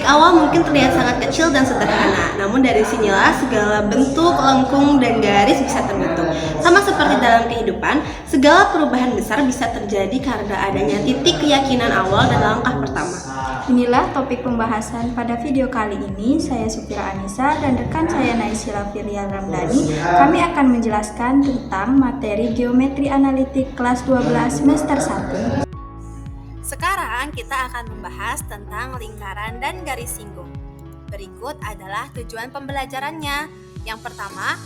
awal mungkin terlihat sangat kecil dan sederhana, namun dari sinilah segala bentuk, lengkung, dan garis bisa terbentuk. Sama seperti dalam kehidupan, segala perubahan besar bisa terjadi karena adanya titik keyakinan awal dan langkah pertama. Inilah topik pembahasan pada video kali ini. Saya Supira Anissa dan rekan saya Naisila Firya Ramdhani. Kami akan menjelaskan tentang materi geometri analitik kelas 12 semester 1. Sekarang kita akan membahas tentang lingkaran dan garis singgung. Berikut adalah tujuan pembelajarannya. Yang pertama,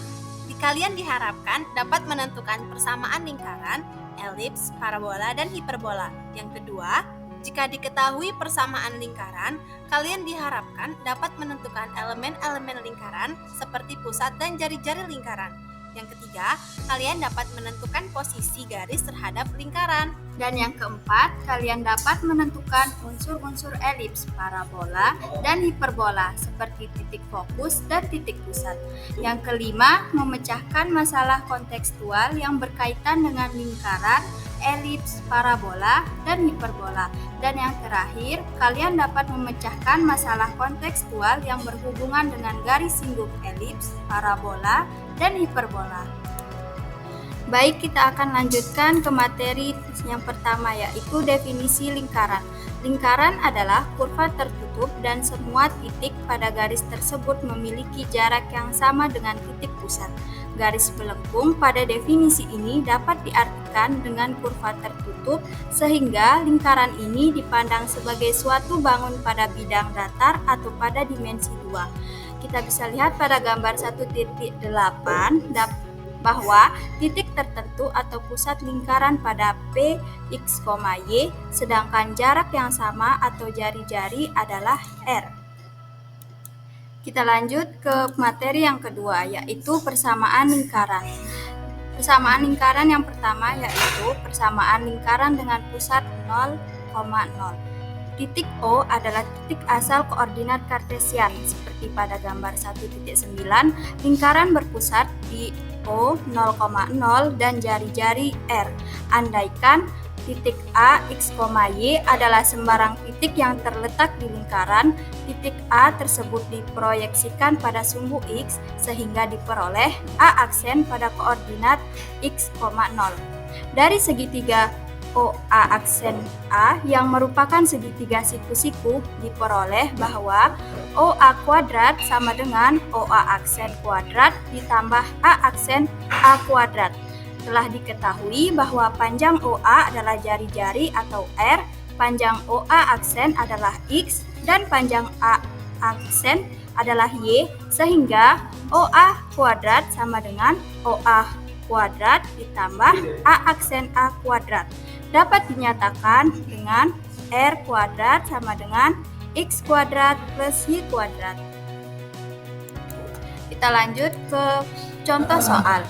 kalian diharapkan dapat menentukan persamaan lingkaran, elips, parabola, dan hiperbola. Yang kedua, jika diketahui persamaan lingkaran, kalian diharapkan dapat menentukan elemen-elemen lingkaran seperti pusat dan jari-jari lingkaran. Yang ketiga, kalian dapat menentukan posisi garis terhadap lingkaran. Dan yang keempat, kalian dapat menentukan unsur-unsur elips, parabola, dan hiperbola seperti titik fokus dan titik pusat. Yang kelima, memecahkan masalah kontekstual yang berkaitan dengan lingkaran, elips, parabola, dan hiperbola. Dan yang terakhir, kalian dapat memecahkan masalah kontekstual yang berhubungan dengan garis singgung elips, parabola, dan hiperbola. Baik, kita akan lanjutkan ke materi yang pertama, yaitu definisi lingkaran. Lingkaran adalah kurva tertutup dan semua titik pada garis tersebut memiliki jarak yang sama dengan titik pusat. Garis melengkung pada definisi ini dapat diartikan dengan kurva tertutup, sehingga lingkaran ini dipandang sebagai suatu bangun pada bidang datar atau pada dimensi 2. Kita bisa lihat pada gambar 1.8 bahwa titik tertentu atau pusat lingkaran pada P, X, Y, sedangkan jarak yang sama atau jari-jari adalah R. Kita lanjut ke materi yang kedua, yaitu persamaan lingkaran. Persamaan lingkaran yang pertama yaitu persamaan lingkaran dengan pusat 0,0. Titik O adalah titik asal koordinat kartesian. Seperti pada gambar 1.9, lingkaran berpusat di O 0,0 dan jari-jari R. Andaikan titik A, X, Y adalah sembarang titik yang terletak di lingkaran, titik A tersebut diproyeksikan pada sumbu X sehingga diperoleh A aksen pada koordinat X, 0. Dari segitiga OA aksen A yang merupakan segitiga siku-siku, diperoleh bahwa OA kuadrat sama dengan OA aksen kuadrat ditambah A aksen A kuadrat. Telah diketahui bahwa panjang OA adalah jari-jari atau R, panjang OA aksen adalah X, dan panjang A aksen adalah Y, sehingga OA kuadrat sama dengan OA kuadrat ditambah A aksen A kuadrat. Dapat dinyatakan dengan R kuadrat sama dengan X kuadrat plus Y kuadrat. Kita lanjut ke contoh soal.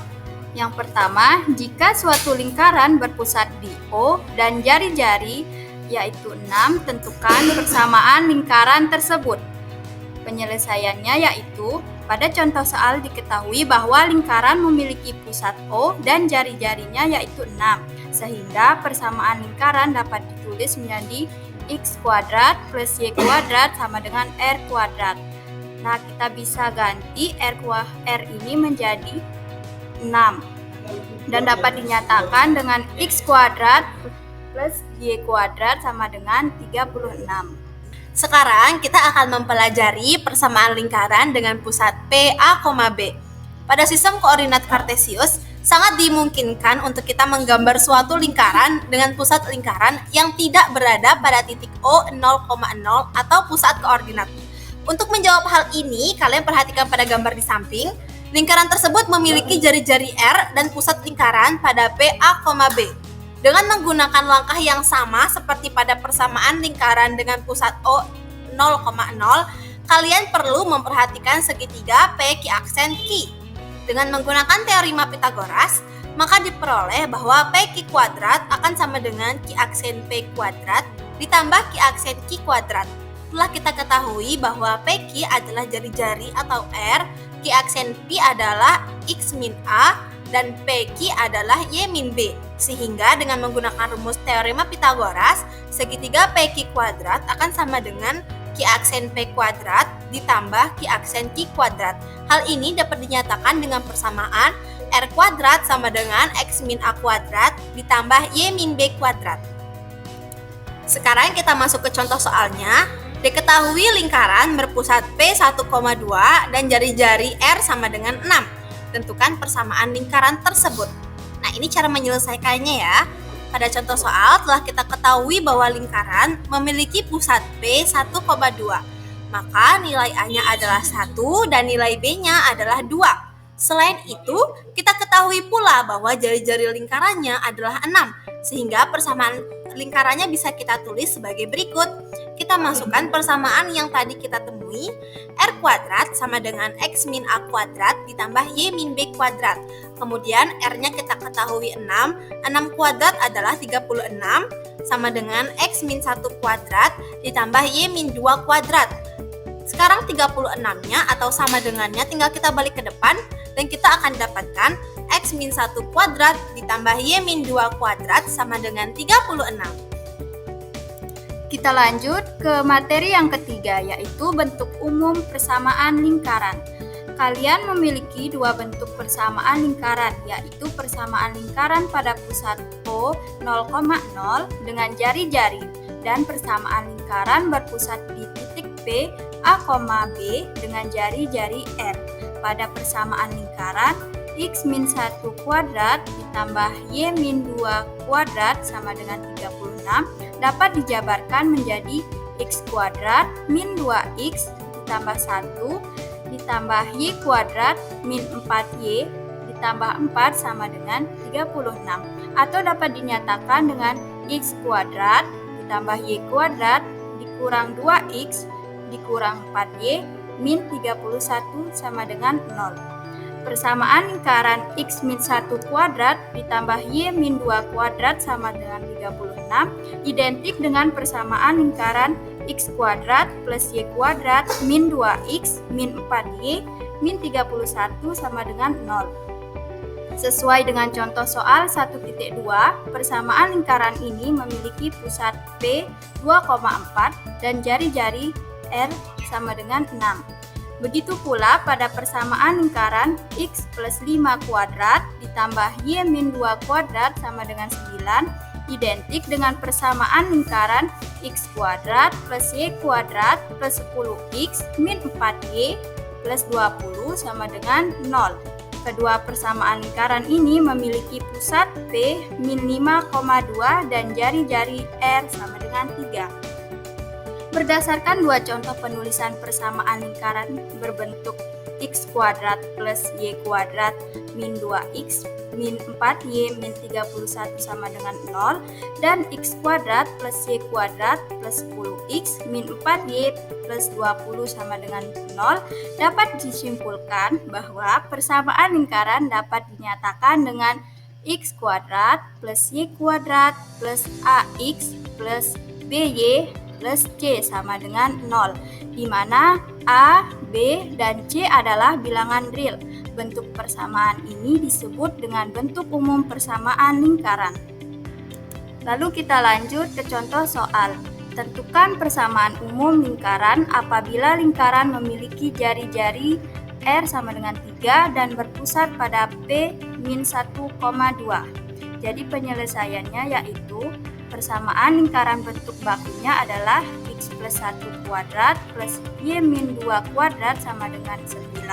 Yang pertama, jika suatu lingkaran berpusat di O dan jari-jari yaitu 6, tentukan persamaan lingkaran tersebut. Penyelesaiannya yaitu pada contoh soal diketahui bahwa lingkaran memiliki pusat O dan jari-jarinya yaitu 6. Sehingga persamaan lingkaran dapat ditulis menjadi X kuadrat plus Y kuadrat sama dengan R kuadrat. Nah, kita bisa ganti R ini menjadi 6 dan dapat dinyatakan dengan X kuadrat plus Y kuadrat sama dengan 36. Sekarang kita akan mempelajari persamaan lingkaran dengan pusat P, A, B. Pada sistem koordinat kartesius, sangat dimungkinkan untuk kita menggambar suatu lingkaran dengan pusat lingkaran yang tidak berada pada titik O 0,0 atau pusat koordinat. Untuk menjawab hal ini, kalian perhatikan pada gambar di samping. Lingkaran tersebut memiliki jari-jari R dan pusat lingkaran pada P, A, B. Dengan menggunakan langkah yang sama seperti pada persamaan lingkaran dengan pusat O 0,0, kalian perlu memperhatikan segitiga PQ aksen Q. Dengan menggunakan teorema Pythagoras, maka diperoleh bahwa PQ kuadrat akan sama dengan Q aksen P kuadrat ditambah Q aksen Q kuadrat. Telah kita ketahui bahwa PQ adalah jari-jari atau R, Q aksen P adalah X min A, dan PQ adalah Y min B. Sehingga dengan menggunakan rumus teorema Pythagoras, segitiga PQ kuadrat akan sama dengan Q aksen P kuadrat ditambah Q aksen Q kuadrat. Hal ini dapat dinyatakan dengan persamaan R kuadrat sama dengan X min A kuadrat ditambah Y min B kuadrat. Sekarang kita masuk ke contoh soalnya. Diketahui lingkaran berpusat P 1,2 dan jari-jari R sama dengan 6. Tentukan persamaan lingkaran tersebut. Nah, ini cara menyelesaikannya ya. Pada contoh soal telah kita ketahui bahwa lingkaran memiliki pusat P 1,2. Maka nilai A-nya adalah 1 dan nilai B-nya adalah 2. Selain itu, kita ketahui pula bahwa jari-jari lingkarannya adalah 6, sehingga persamaan lingkarannya bisa kita tulis sebagai berikut. Kita masukkan persamaan yang tadi kita temui, R kuadrat sama dengan X min A kuadrat ditambah Y min B kuadrat. Kemudian R-nya kita ketahui 6 kuadrat adalah 36 sama dengan X min 1 kuadrat ditambah Y min 2 kuadrat. Sekarang 36-nya atau sama dengannya tinggal kita balik ke depan dan kita akan dapatkan X min 1 kuadrat ditambah Y min 2 kuadrat sama dengan 36. Kita lanjut ke materi yang ketiga, yaitu bentuk umum persamaan lingkaran. Kalian memiliki dua bentuk persamaan lingkaran, yaitu persamaan lingkaran pada pusat O 0,0 dengan jari-jari dan persamaan lingkaran berpusat di titik P A, B dengan jari-jari R. Pada persamaan lingkaran, X min 1 kuadrat ditambah Y min 2 kuadrat sama dengan 36 dapat dijabarkan menjadi X kuadrat min 2X ditambah 1 ditambah Y kuadrat min 4Y ditambah 4 sama dengan 36, atau dapat dinyatakan dengan X kuadrat ditambah Y kuadrat dikurang 2X dikurang 4Y min 31 sama dengan 0. Persamaan lingkaran X min 1 kuadrat ditambah Y min 2 kuadrat sama dengan 36 identik dengan persamaan lingkaran X kuadrat plus Y kuadrat min 2X min 4Y min 31 sama dengan 0. Sesuai dengan contoh soal 1.2, persamaan lingkaran ini memiliki pusat P 2,4 dan jari-jari R sama dengan 6. Begitu pula pada persamaan lingkaran X plus 5 kuadrat ditambah Y min 2 kuadrat sama dengan 9 identik dengan persamaan lingkaran X kuadrat plus Y kuadrat plus 10X min 4Y plus 20 sama dengan 0. Kedua persamaan lingkaran ini memiliki pusat P min 5,2 dan jari-jari R sama dengan 3. Berdasarkan dua contoh penulisan persamaan lingkaran berbentuk X kuadrat plus Y kuadrat min 2X min 4Y min 31 sama dengan 0 dan X kuadrat plus Y kuadrat plus 10X min 4Y plus 20 sama dengan 0, dapat disimpulkan bahwa persamaan lingkaran dapat dinyatakan dengan X kuadrat plus Y kuadrat plus AX plus BY plus C sama dengan 0, di mana A, B, dan C adalah bilangan real. Bentuk persamaan ini disebut dengan bentuk umum persamaan lingkaran. Lalu kita lanjut ke contoh soal. Tentukan persamaan umum lingkaran apabila lingkaran memiliki jari-jari R sama dengan 3 dan berpusat pada P min 1,2. Jadi penyelesaiannya yaitu persamaan lingkaran bentuk bakunya adalah X plus 1 kuadrat plus Y min 2 kuadrat sama dengan 9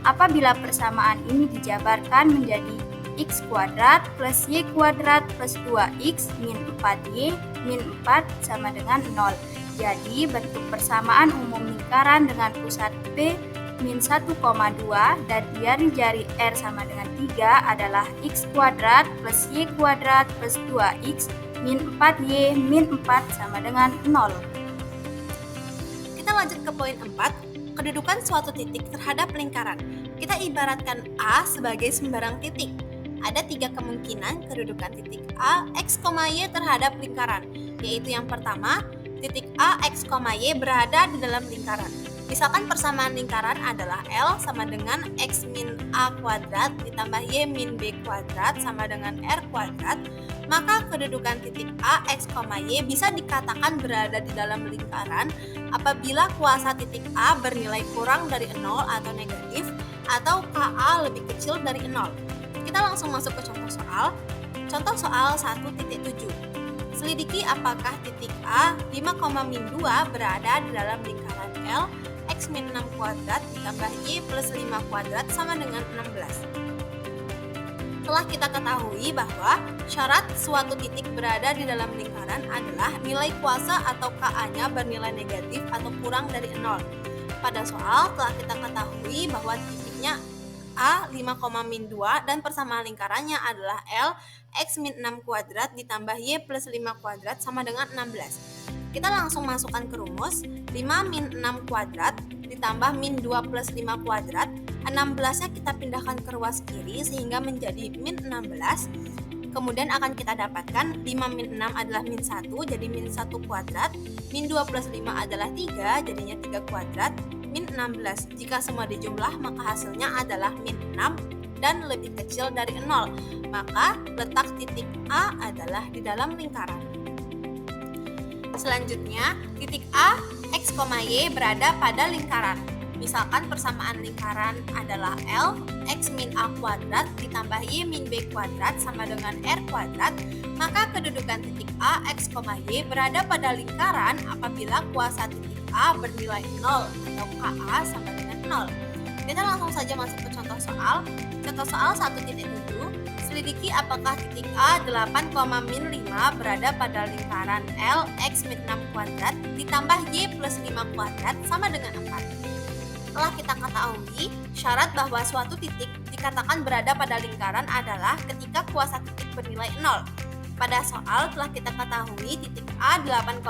apabila persamaan ini dijabarkan menjadi X kuadrat plus Y kuadrat plus 2X min 4Y min 4 sama dengan 0. Jadi bentuk persamaan umum lingkaran dengan pusat P min 1,2 dan jari-jari R sama dengan 3 adalah X kuadrat plus Y kuadrat plus 2X min 4Y min 4 sama dengan 0. Kita lanjut ke poin 4, kedudukan suatu titik terhadap lingkaran. Kita ibaratkan A sebagai sembarang titik. Ada 3 kemungkinan kedudukan titik A, X, Y terhadap lingkaran, yaitu yang pertama, titik A, X, Y berada di dalam lingkaran. Misalkan persamaan lingkaran adalah L sama dengan X min A kuadrat ditambah Y min B kuadrat sama dengan R kuadrat, maka kedudukan titik A, X, Y bisa dikatakan berada di dalam lingkaran apabila kuasa titik A bernilai kurang dari 0 atau negatif, atau KA lebih kecil dari 0. Kita langsung masuk ke contoh soal. Contoh soal 1.7. Selidiki apakah titik A 5,2 berada di dalam lingkaran L, X min 6 kuadrat ditambah Y plus 5 kuadrat sama dengan 16. Telah kita ketahui bahwa syarat suatu titik berada di dalam lingkaran adalah nilai kuasa atau KA-nya bernilai negatif atau kurang dari 0. Pada soal telah kita ketahui bahwa titiknya A 5,2 dan persamaan lingkarannya adalah L, X min 6 kuadrat ditambah Y plus 5 kuadrat sama dengan 16. Kita langsung masukkan ke rumus. 5 min 6 kuadrat ditambah min 2 plus 5 kuadrat. 16-nya kita pindahkan ke ruas kiri sehingga menjadi min 16. Kemudian akan kita dapatkan 5 min 6 adalah min 1, jadi min 1 kuadrat. Min 2 plus 5 adalah 3, jadinya 3 kuadrat. Min 16. Jika semua dijumlah, maka hasilnya adalah min 6 dan lebih kecil dari 0. Maka letak titik A adalah di dalam lingkaran. Selanjutnya, titik A, X, Y berada pada lingkaran. Misalkan persamaan lingkaran adalah L, X min A kuadrat ditambah Y min B kuadrat sama dengan R kuadrat, maka kedudukan titik A, X, Y berada pada lingkaran apabila kuasa titik A bernilai 0 atau KA sama dengan 0. Kita langsung saja masuk ke contoh soal. Contoh soal 1.7. Selidiki apakah titik A 8,5 berada pada lingkaran L, X min 6 kuadrat ditambah Y plus 5 kuadrat sama dengan 4. Telah kita ketahui, syarat bahwa suatu titik dikatakan berada pada lingkaran adalah ketika kuasa titik bernilai 0. Pada soal telah kita ketahui titik A 8,5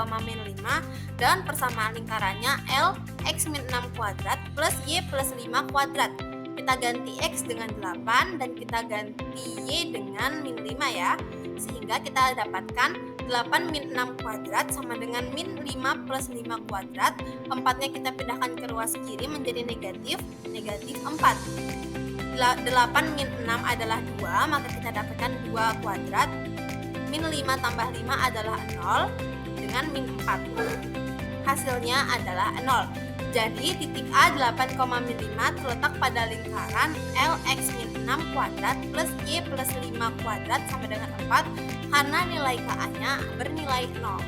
dan persamaan lingkarannya L, X min 6 kuadrat plus Y plus 5 kuadrat. Kita ganti X dengan 8 dan kita ganti Y dengan min 5 ya. Sehingga kita dapatkan 8 min 6 kuadrat sama dengan min 5 plus 5 kuadrat. 4-nya kita pindahkan ke ruas kiri menjadi negatif 4. 8 min 6 adalah 2, maka kita dapatkan 2 kuadrat. Min 5 tambah 5 adalah 0 dengan min 4. Hasilnya adalah 0. Jadi titik A 8,5 terletak pada lingkaran L, X min 6 kuadrat plus Y plus 5 kuadrat sama dengan 4 karena nilai KA-nya bernilai 0.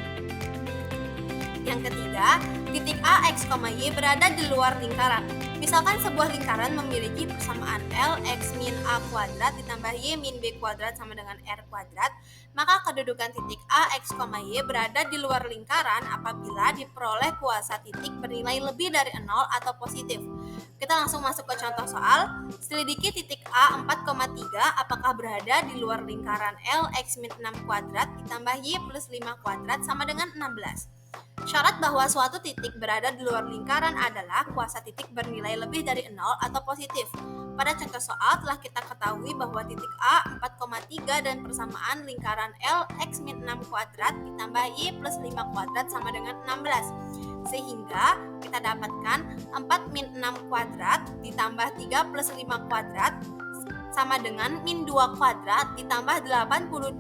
Yang ketiga, titik A, X, Y berada di luar lingkaran. Misalkan sebuah lingkaran memiliki persamaan L, X min A kuadrat ditambah Y min B kuadrat sama dengan R kuadrat, maka kedudukan titik A, X, Y berada di luar lingkaran apabila diperoleh kuasa titik bernilai lebih dari 0 atau positif. Kita langsung masuk ke contoh soal. Selidiki titik A 4,3 apakah berada di luar lingkaran L, X min 6 kuadrat ditambah Y plus 5 kuadrat sama dengan 16. Syarat bahwa suatu titik berada di luar lingkaran adalah kuasa titik bernilai lebih dari 0 atau positif. Pada contoh soal telah kita ketahui bahwa titik A 4,3 dan persamaan lingkaran L, X min 6 kuadrat ditambah Y plus 5 kuadrat sama dengan 16. Sehingga kita dapatkan 4 min 6 kuadrat ditambah 3 plus 5 kuadrat sama dengan min 2 kuadrat ditambah 82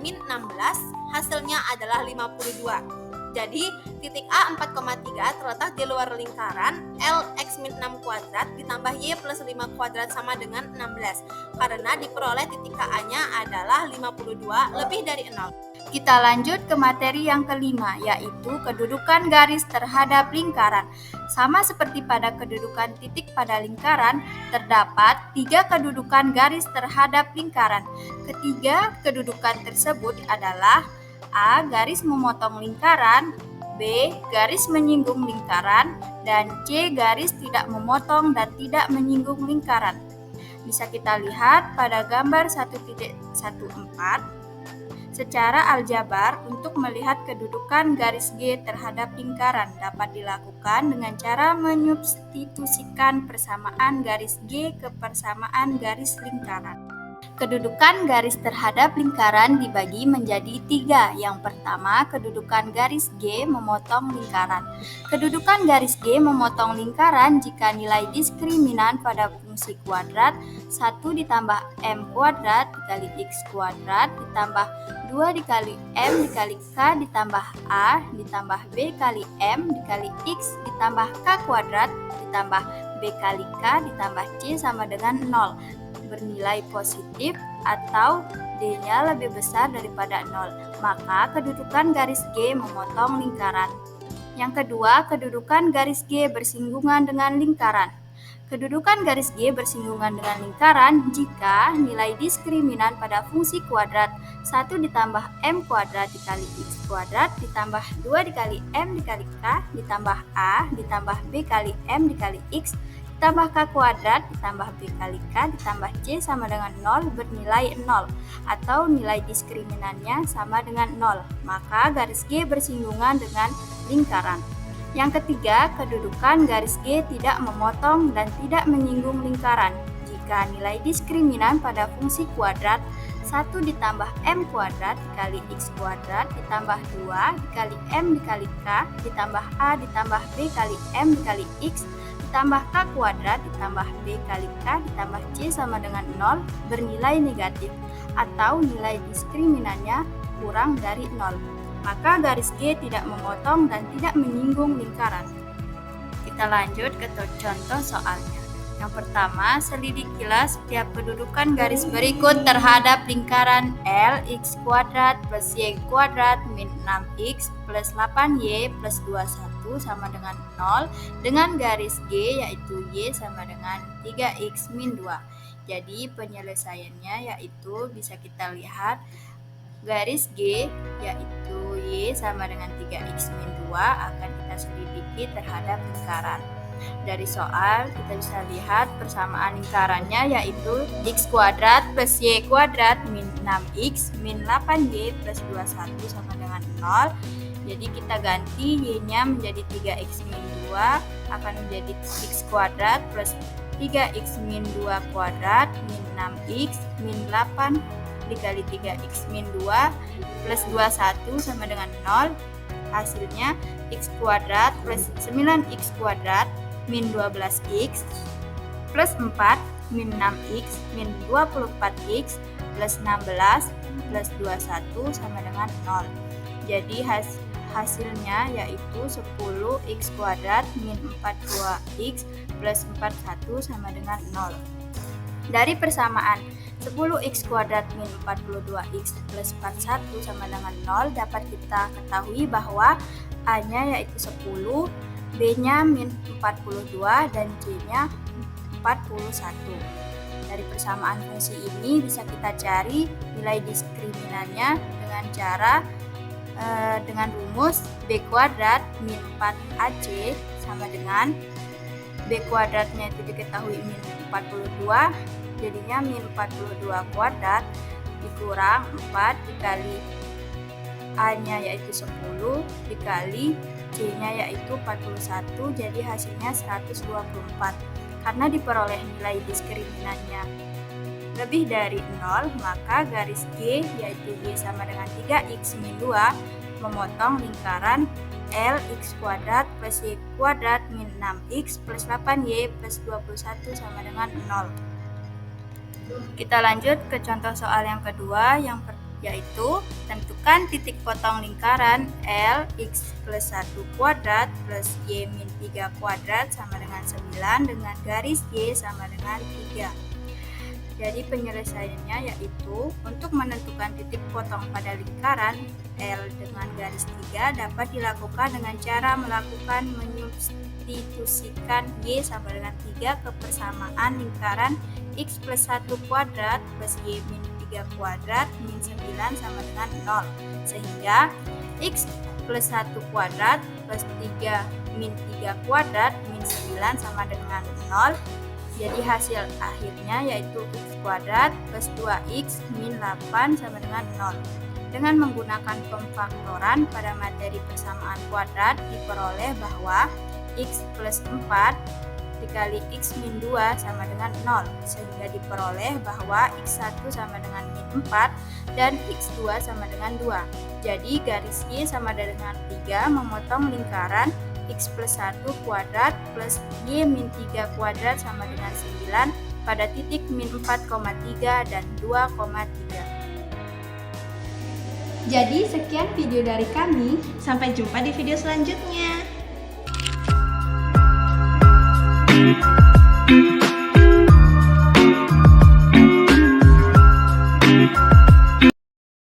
min 16, hasilnya adalah 52. Jadi, titik A 4,3 terletak di luar lingkaran L, X min 6 kuadrat ditambah Y plus 5 kuadrat sama dengan 16 karena diperoleh titik KA-nya adalah 52 lebih dari 0. Kita lanjut ke materi yang kelima, yaitu kedudukan garis terhadap lingkaran. Sama seperti pada kedudukan titik pada lingkaran, terdapat 3 kedudukan garis terhadap lingkaran. Ketiga kedudukan tersebut adalah A. Garis memotong lingkaran, B. Garis menyinggung lingkaran, dan C. Garis tidak memotong dan tidak menyinggung lingkaran. Bisa kita lihat pada gambar 1.14. Secara aljabar, untuk melihat kedudukan garis G terhadap lingkaran dapat dilakukan dengan cara menyubstitusikan persamaan garis G ke persamaan garis lingkaran. Kedudukan garis terhadap lingkaran dibagi menjadi 3. Yang pertama, kedudukan garis G memotong lingkaran. Kedudukan garis G memotong lingkaran jika nilai diskriminan pada fungsi kuadrat 1 ditambah M kuadrat dikali X kuadrat ditambah 2 dikali M dikali K ditambah A ditambah B kali M dikali X ditambah K kuadrat ditambah B kali K ditambah C sama dengan 0. Bernilai positif atau D-nya lebih besar daripada 0, maka kedudukan garis G memotong lingkaran. Yang kedua, kedudukan garis G bersinggungan dengan lingkaran. Kedudukan garis G bersinggungan dengan lingkaran jika nilai diskriminan pada fungsi kuadrat 1 ditambah M kuadrat dikali X kuadrat ditambah 2 dikali M dikali K ditambah A ditambah B kali M dikali X ditambah K kuadrat ditambah B kali K ditambah C sama dengan 0 bernilai 0 atau nilai diskriminannya sama dengan 0, maka garis G bersinggungan dengan lingkaran. Yang ketiga, kedudukan garis G tidak memotong dan tidak menyinggung lingkaran jika nilai diskriminan pada fungsi kuadrat 1 ditambah M kuadrat dikali X kuadrat ditambah 2 dikali M dikali K ditambah A ditambah B kali M dikali X ditambah K kuadrat ditambah B kali K ditambah C sama dengan 0 bernilai negatif atau nilai diskriminannya kurang dari 0, maka garis G tidak memotong dan tidak menyinggung lingkaran. Kita lanjut ke contoh soalnya. Yang pertama, selidikilah setiap kedudukan garis berikut terhadap lingkaran L X kuadrat plus Y kuadrat min 6X plus 8Y plus 21 sama dengan 0 dengan garis G yaitu Y sama dengan 3X min 2. Jadi penyelesaiannya yaitu bisa kita lihat garis G yaitu Y sama dengan 3X min 2 akan kita selidiki terhadap lingkaran. Dari soal kita bisa lihat persamaan lingkarannya yaitu X kuadrat plus Y kuadrat min 6X min 8Y plus 21 sama dengan 0. Jadi kita ganti Y-nya menjadi 3X min 2 akan menjadi X kuadrat plus 3X min 2 kuadrat min 6X min 8 dikali 3X min 2 plus 21 sama dengan 0. Hasilnya X kuadrat plus 9X kuadrat min 12X plus 4 min 6X min 24X plus 16 plus 21 sama dengan 0. Jadi hasilnya yaitu 10X kuadrat min 42X plus 41 sama dengan 0. Dari persamaan 10X kuadrat min 42X plus 41 sama dengan 0 dapat kita ketahui bahwa A-nya yaitu 10, B-nya min 42 dan C-nya 41. Dari persamaan fungsi ini bisa kita cari nilai diskriminannya dengan cara dengan rumus B kuadrat min 4AC sama dengan B kuadratnya itu diketahui min 42, jadinya min 42 kuadrat dikurang 4 dikali A-nya yaitu 10 dikali C-nya yaitu 41, jadi hasilnya 124. Karena diperoleh nilai diskriminannya lebih dari 0, maka garis G yaitu Y sama dengan 3X min 2 memotong lingkaran L X kuadrat plus Y kuadrat min 6X plus 8Y plus 21 sama dengan 0. Kita lanjut ke contoh soal yang kedua, yaitu tentukan titik potong lingkaran L X plus 1 kuadrat plus Y min 3 kuadrat sama dengan 9 dengan garis Y sama dengan 3. Jadi penyelesaiannya yaitu untuk menentukan titik potong pada lingkaran L dengan garis 3 dapat dilakukan dengan cara melakukan menyubstitusikan Y sama dengan 3 ke persamaan lingkaran X plus 1 kuadrat plus Y min 3 kuadrat min 9 sama dengan 0, sehingga X plus 1 kuadrat plus 3 min 3 kuadrat min 9 sama dengan 0. Jadi hasil akhirnya yaitu X kuadrat plus 2X min 8 sama dengan 0. Dengan menggunakan pemfaktoran pada materi persamaan kuadrat diperoleh bahwa X plus 4 dikali X min 2 sama dengan 0, sehingga diperoleh bahwa X1 sama dengan min 4 dan X2 sama dengan 2. Jadi garis Y sama dengan 3 memotong lingkaran X plus 1 kuadrat plus Y min 3 kuadrat sama dengan 9 pada titik min 4,3 dan 2,3. Jadi sekian video dari kami, sampai jumpa di video selanjutnya.